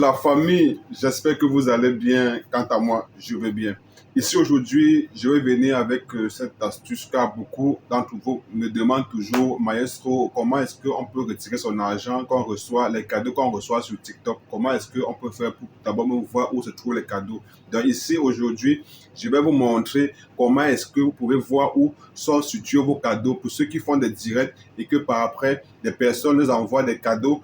La famille, j'espère que vous allez bien. Quant à moi, je vais bien. Ici aujourd'hui, je vais venir avec cette astuce car beaucoup d'entre vous me demandent toujours, Maestro, comment est-ce qu'on peut retirer son argent qu'on reçoit, les cadeaux qu'on reçoit sur TikTok? Comment est-ce qu'on peut faire pour d'abord me voir où se trouvent les cadeaux? Donc ici aujourd'hui, je vais vous montrer comment est-ce que vous pouvez voir où sont situés vos cadeaux pour ceux qui font des directs et que par après, des personnes nous envoient des cadeaux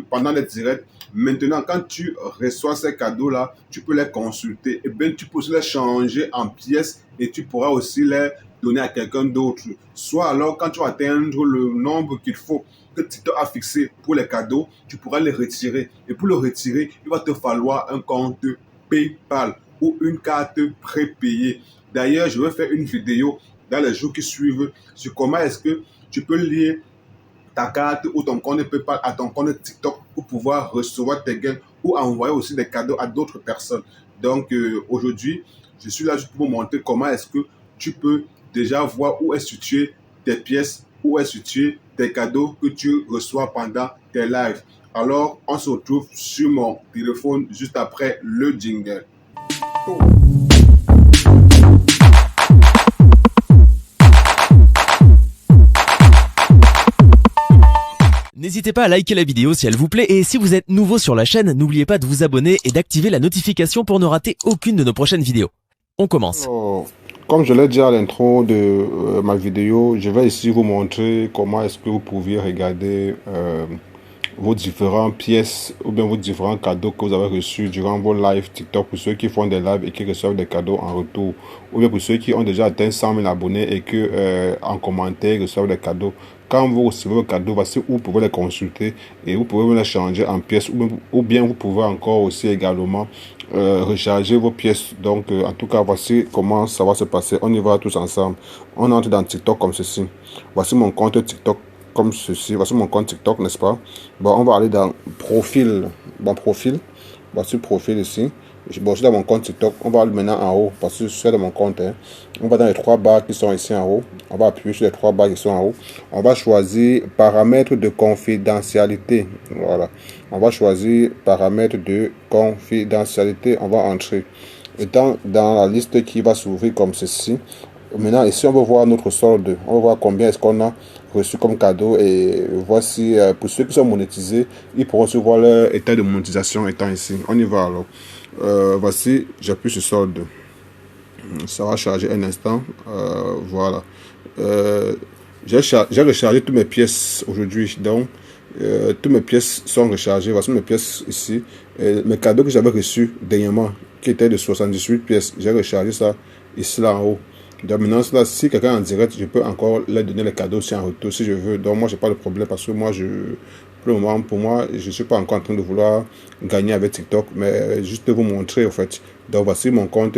pendant les directs. Maintenant, quand tu reçois ces cadeaux-là, tu peux les consulter et bien tu peux aussi les changer en pièces et tu pourras aussi les donner à quelqu'un d'autre. Soit alors, quand tu vas atteindre le nombre qu'il faut, que TikTok a fixé pour les cadeaux, tu pourras les retirer. Et pour le retirer, il va te falloir un compte PayPal ou une carte prépayée. D'ailleurs, je vais faire une vidéo dans les jours qui suivent sur comment est-ce que tu peux lier ta carte ou ton compte PayPal à ton compte TikTok pour pouvoir recevoir tes gains ou envoyer aussi des cadeaux à d'autres personnes. Donc aujourd'hui, je suis là juste pour vous montrer comment est-ce que tu peux déjà voir où est situé tes pièces, où est situé tes cadeaux que tu reçois pendant tes lives. Alors, on se retrouve sur mon téléphone juste après le jingle. Oh. N'hésitez pas à liker la vidéo si elle vous plaît et si vous êtes nouveau sur la chaîne, n'oubliez pas de vous abonner et d'activer la notification pour ne rater aucune de nos prochaines vidéos. On commence. Alors, comme je l'ai dit à l'intro de ma vidéo, je vais ici vous montrer comment est-ce que vous pouvez regarder vos différentes pièces ou bien vos différents cadeaux que vous avez reçus durant vos lives TikTok pour ceux qui font des lives et qui reçoivent des cadeaux en retour, ou bien pour ceux qui ont déjà atteint 100 000 abonnés et que en commentaire ils reçoivent des cadeaux. Quand vous recevez vos cadeaux, voici où vous pouvez les consulter et vous pouvez les changer en pièces ou bien vous pouvez encore aussi également recharger vos pièces. Donc en tout cas, voici comment ça va se passer. On y va tous ensemble. On entre dans TikTok comme ceci. Voici mon compte TikTok comme ceci. Voici mon compte TikTok, n'est-ce pas? Bon, on va aller dans profil. Bon, profil. Voici profil ici. Bon, je suis dans mon compte TikTok. On va aller maintenant en haut parce que je suis dans mon compte. Hein. On va dans les trois barres qui sont ici en haut. On va appuyer sur les trois barres qui sont en haut. On va choisir paramètres de confidentialité. Voilà. On va choisir paramètres de confidentialité. On va entrer. Et dans la liste qui va s'ouvrir comme ceci. Maintenant, ici, on va voir notre solde. On va voir combien est-ce qu'on a reçu comme cadeau. Et voici, pour ceux qui sont monétisés, ils pourront aussi voir leur état de monétisation étant ici. On y va alors. Voici, j'appuie sur solde. Ça va charger un instant. Voilà. J'ai rechargé toutes mes pièces aujourd'hui. Donc, toutes mes pièces sont rechargées. Voici mes pièces ici. Mes cadeaux que j'avais reçus dernièrement, qui étaient de 78 pièces. J'ai rechargé ça ici là en haut. Donc maintenant, là, si quelqu'un est en direct, je peux encore leur donner les cadeaux si en retour, si je veux. Donc moi, j'ai pas de problème parce que moi, pour le moment, pour moi, je suis pas encore en train de vouloir gagner avec TikTok, mais juste vous montrer en fait. Donc voici mon compte.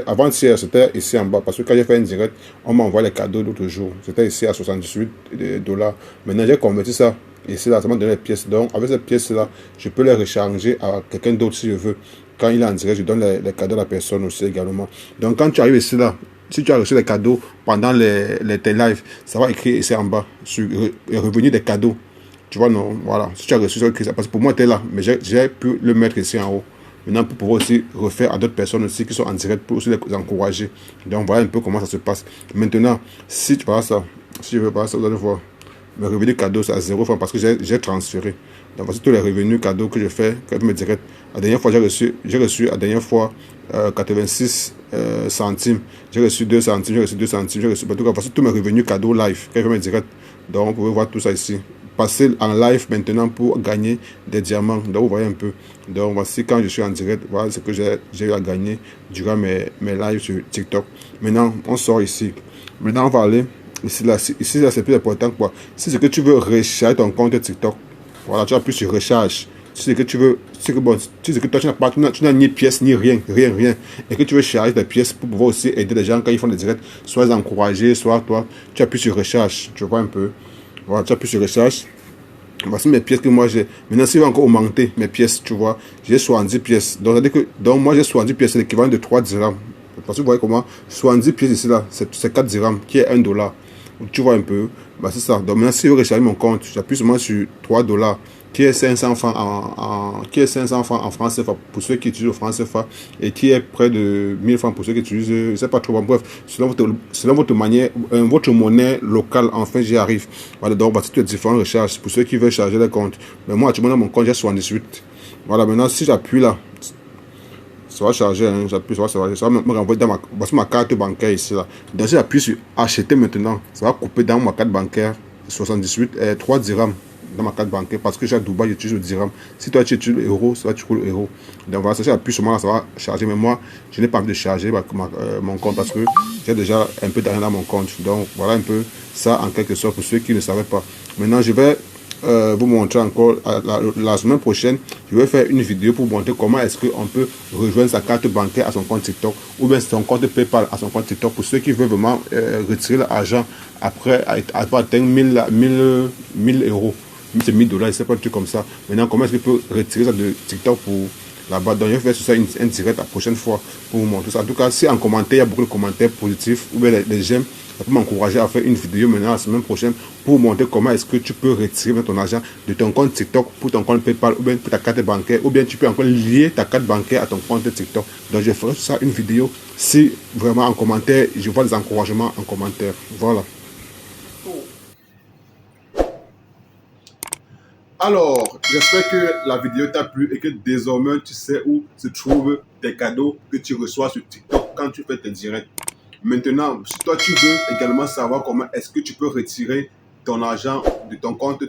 Avant-hier, c'était ici en bas parce que quand j'ai fait un direct, on m'a envoyé les cadeaux l'autre jour. C'était ici à 78 $. Maintenant, j'ai converti ça. Ici, là, ça m'a donné les pièces. Donc, avec ces pièces-là, je peux les recharger à quelqu'un d'autre si je veux. Quand il est en direct, je donne les cadeaux à la personne aussi également. Donc, quand tu arrives ici, là, si tu as reçu des cadeaux pendant tes lives, ça va écrire ici en bas, sur les revenus des cadeaux. Tu vois, non, voilà. Si tu as reçu ça, parce que pour moi, tu es là, mais j'ai pu le mettre ici en haut. Maintenant, pour pouvoir aussi refaire à d'autres personnes aussi qui sont en direct, pour aussi les encourager. Donc, voilà un peu comment ça se passe. Maintenant, si tu vois ça, si je veux pas ça, vous allez voir. Mes revenus cadeaux, c'est à 0 francs parce que j'ai transféré. Donc, voici tous les revenus cadeaux que je fais, que je me direct. La dernière fois, j'ai reçu la dernière fois 86 centimes. J'ai reçu 2 centimes, j'ai reçu 2 centimes, j'ai reçu. En tout cas, voici tous mes revenus cadeaux live, que je me direct. Donc, vous pouvez voir tout ça ici. Passer en live maintenant pour gagner des diamants. Donc, vous voyez un peu. Donc, voici quand je suis en direct, voilà ce que j'ai eu à gagner durant mes lives sur TikTok. Maintenant, on sort ici. Maintenant, on va aller. Ici, là, c'est plus important quoi. Si c'est que tu veux recharger ton compte TikTok, voilà, tu appuies sur recharge. Si c'est que tu veux, si c'est que toi, tu n'as ni pièces, ni rien, et que tu veux charger tes pièces pour pouvoir aussi aider les gens quand ils font des directs, soit les encourager, soit toi, tu appuies sur recharge. Tu vois un peu. Voilà, tu appuies sur recharge. Voici mes pièces que moi j'ai. Maintenant, s'il va encore augmenter mes pièces, tu vois, j'ai 70 pièces. Donc moi, j'ai 70 pièces, c'est l'équivalent de 3 dirhams. Parce que vous voyez comment 70 pièces ici, là, c'est 4 dirhams, qui est 1 $. Tu vois un peu, bah c'est ça. Donc maintenant, si je veux recharger mon compte, j'appuie seulement sur 3 $. qui est 500 francs qui est 500 francs en France CFA pour ceux qui utilisent le franc CFA et qui est près de 1000 francs pour ceux qui utilisent, je sais pas trop, bon, bref, selon votre manière, votre monnaie locale, enfin, j'y arrive. Voilà, donc, voici toutes les différentes recharges pour ceux qui veulent charger les comptes. Mais moi, actuellement, dans mon compte, j'ai 78. Voilà, maintenant, si j'appuie là, ça va charger, hein, j'appuie, ça va me renvoyer dans ma carte bancaire ici, là. Donc, si j'appuie sur acheter maintenant, ça va couper dans ma carte bancaire 78 et 3 dirhams dans ma carte bancaire parce que j'ai à Dubaï, j'utilise le dirham. Si toi tu utilises l'euro, ça va tu le euro. Donc voilà, si j'appuie sur moi, ça va charger. Mais moi, je n'ai pas envie de charger mon compte parce que j'ai déjà un peu d'argent dans mon compte. Donc voilà un peu ça en quelque sorte pour ceux qui ne savaient pas. Maintenant, je vais vous montrer encore la semaine prochaine. Je vais faire une vidéo pour montrer comment est-ce qu'on peut rejoindre sa carte bancaire à son compte TikTok ou bien son compte PayPal à son compte TikTok pour ceux qui veulent vraiment retirer l'argent après avoir atteint 1000 euros. C'est 1000 dollars, je sais pas, un truc comme ça. Maintenant, comment est-ce qu'il peut retirer ça de TikTok pour là-bas? Donc, je vais faire sur ça un direct la prochaine fois pour vous montrer ça. En tout cas, si en commentaire, il y a beaucoup de commentaires positifs ou bien les j'aime, ça peut m'encourager à faire une vidéo maintenant la semaine prochaine pour vous montrer comment est-ce que tu peux retirer ton argent de ton compte TikTok pour ton compte PayPal ou bien pour ta carte bancaire ou bien tu peux encore lier ta carte bancaire à ton compte TikTok. Donc, je ferai ça une vidéo si vraiment en commentaire, je vois des encouragements en commentaire. Voilà. Alors, j'espère que la vidéo t'a plu et que désormais tu sais où se trouvent tes cadeaux que tu reçois sur TikTok quand tu fais tes directs. Maintenant, si toi tu veux également savoir comment est-ce que tu peux retirer ton argent de ton compte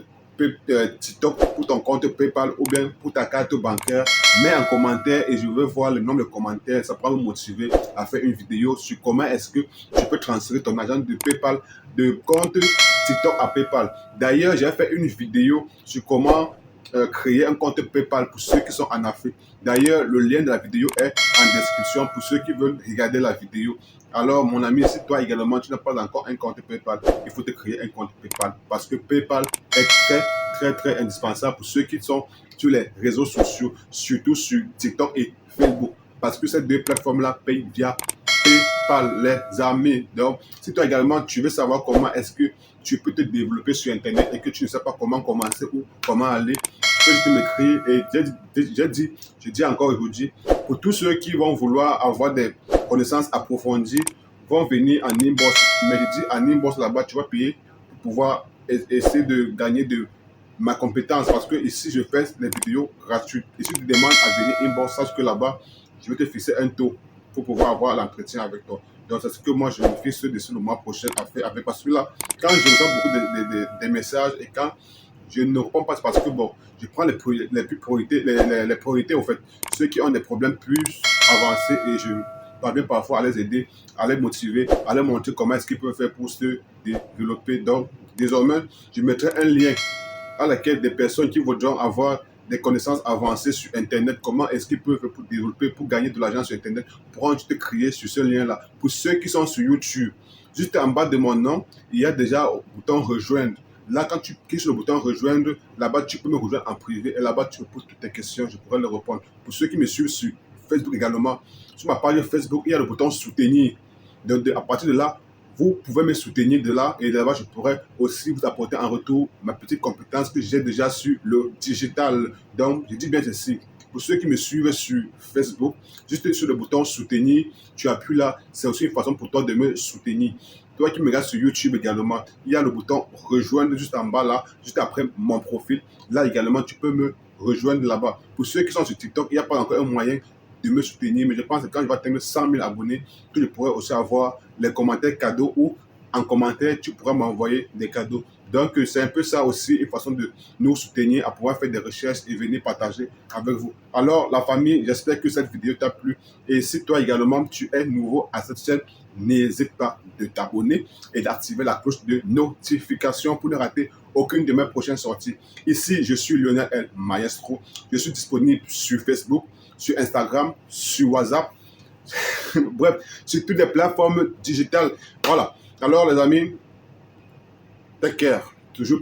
TikTok pour ton compte PayPal ou bien pour ta carte bancaire, mets en commentaire et je veux voir le nombre de commentaires. Ça pourra me motiver à faire une vidéo sur comment est-ce que tu peux transférer ton argent de PayPal, de compte TikTok à PayPal. D'ailleurs, j'ai fait une vidéo sur comment créer un compte PayPal pour ceux qui sont en Afrique. D'ailleurs, le lien de la vidéo est en description pour ceux qui veulent regarder la vidéo. Alors, mon ami, si toi également, tu n'as pas encore un compte PayPal, il faut te créer un compte PayPal parce que PayPal est très indispensable pour ceux qui sont sur les réseaux sociaux, surtout sur TikTok et Facebook. Parce que ces deux plateformes-là payent via PayPal, les amis. Donc, si toi également, tu veux savoir comment est-ce que tu peux te développer sur Internet et que tu ne sais pas comment commencer ou comment aller, tu peux juste m'écrire. Et je dis encore aujourd'hui, pour tous ceux qui vont vouloir avoir des connaissances approfondies, vont venir en inbox. Mais je dis en inbox là-bas, tu vas payer pour pouvoir essayer de gagner de ma compétence parce que ici je fais les vidéos gratuites. Et si tu demandes à venir inbox, sache que là-bas, je vais te fixer un taux pour pouvoir avoir l'entretien avec toi. Donc, c'est ce que moi, je me fixe d'ici le mois prochain à faire avec. Parce que là, quand je reçois beaucoup de messages et quand je ne réponds pas, c'est parce que, bon, je prends les priorités, au fait. Ceux qui ont des problèmes plus avancés et je parviens parfois à les aider, à les motiver, à les montrer comment est-ce qu'ils peuvent faire pour se développer. Donc, désormais, je mettrai un lien à laquelle des personnes qui voudront avoir des connaissances avancées sur Internet, comment est-ce qu'ils peuvent pour développer, pour gagner de l'argent sur Internet, pourront te créer sur ce lien-là. Pour ceux qui sont sur YouTube, juste en bas de mon nom, il y a déjà le bouton rejoindre. Là, quand tu cliques sur le bouton rejoindre, là-bas, tu peux me rejoindre en privé et là-bas, tu me poses toutes tes questions, je pourrai les répondre. Pour ceux qui me suivent sur Facebook également, sur ma page Facebook, il y a le bouton soutenir. Donc, à partir de là, vous pouvez me soutenir de là et de là-bas, je pourrais aussi vous apporter en retour ma petite compétence que j'ai déjà sur le digital. Donc, je dis bien ceci. Pour ceux qui me suivent sur Facebook, juste sur le bouton soutenir, tu appuies là. C'est aussi une façon pour toi de me soutenir. Toi qui me regardes sur YouTube également, il y a le bouton rejoindre juste en bas là, juste après mon profil. Là également, tu peux me rejoindre là-bas. Pour ceux qui sont sur TikTok, il n'y a pas encore un moyen de me soutenir, mais je pense que quand je vais atteindre 100 000 abonnés, que je pourrais aussi avoir les commentaires cadeaux ou en commentaire, tu pourras m'envoyer des cadeaux. Donc, c'est un peu ça aussi, une façon de nous soutenir à pouvoir faire des recherches et venir partager avec vous. Alors, la famille, j'espère que cette vidéo t'a plu. Et si toi également, tu es nouveau à cette chaîne, n'hésite pas de t'abonner et d'activer la cloche de notification pour ne rater aucune de mes prochaines sorties. Ici, je suis Lionel El Maestro. Je suis disponible sur Facebook, sur Instagram, sur WhatsApp, bref, sur toutes les plateformes digitales. Voilà. Alors, les amis, take care. Toujours